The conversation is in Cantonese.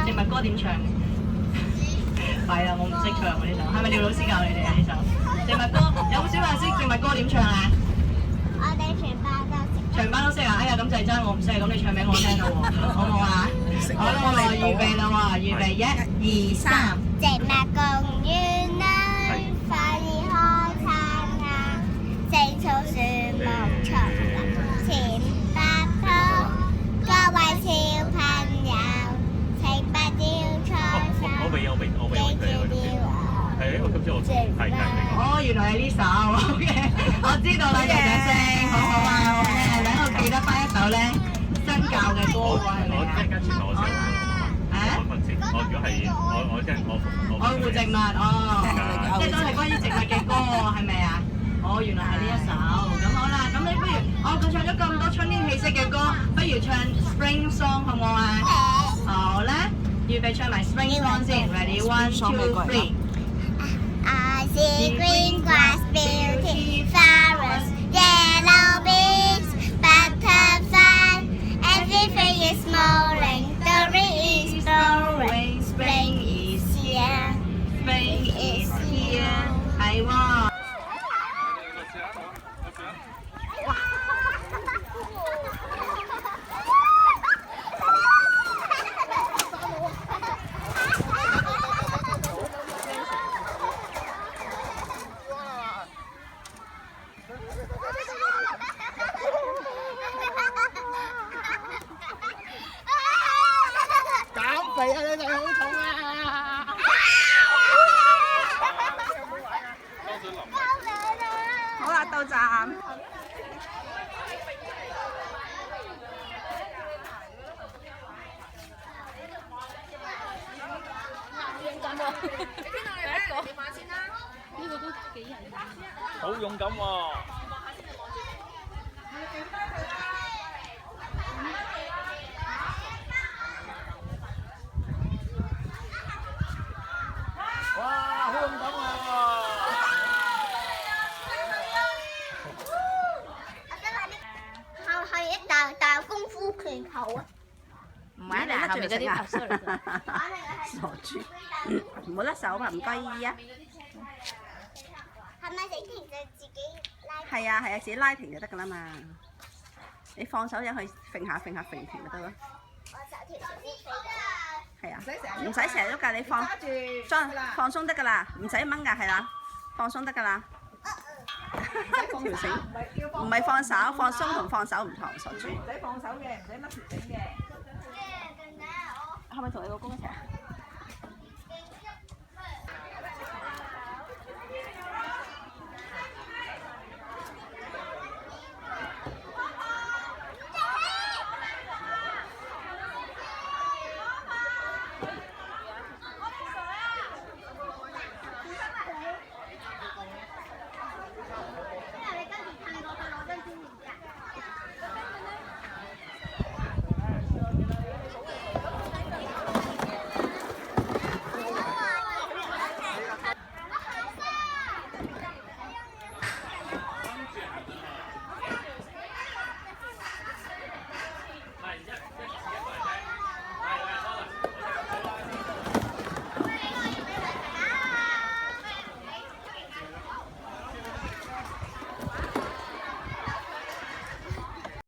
植物歌點唱？係啦，我唔識唱喎呢首，係咪廖老師教你哋啊呢首？植物歌有冇小朋友識植物歌點唱啊？我哋全班都識。全班都識啊！哎呀，咁就真我唔識，咁你唱俾我聽啦喎，好唔好啊？好啦，我哋預備啦喎，預備1、2、3。植物公園裏，花兒開燦爛，青草樹木叢林前白兔，各位小朋友，請不要錯手，記住要係我今朝我係哦，原來係呢首，OK， 我知道啦，楊掌聲，好好啊，好聽啊，等我記得翻一首咧新教嘅歌喎，係咪啊？我即刻傳落我先。我問先，我如果係我即係我愛護植物哦，即係都係關於植物嘅歌係咪啊？哦，原來係呢一首，咁好啦，咁你不如佢唱咗咁多春天氣息嘅歌，不如唱 Spring Song 好唔好啊？好啦，預備唱埋 Spring Song 先 ，Ready 1、2、3。I see green grass, beauty flowers, yellow bees, butterflies, everything is smiling, the rain is blowing, spring is here, Spring is here，係喎。減肥啊！你哋好重啊！好啦，到站。好勇敢喎！哇！好勇敢喎！係一大功夫拳球啊！唔係啊，後面嗰啲傻豬，唔好甩手嘛，唔該姨啊。係咪整停就自己拉？係啊係啊，自己拉停就得㗎啦嘛。你放手入去揈下揈下揈停就得咯。我手條先飛㗎。係啊，唔使成日喐㗎，你放鬆得㗎啦，唔使掹㗎，係啦，放鬆得㗎啦。條繩唔係放手，放鬆同放手唔同，傻豬。唔使放手嘅，唔使乜條繩嘅。係咪同你老公一齊？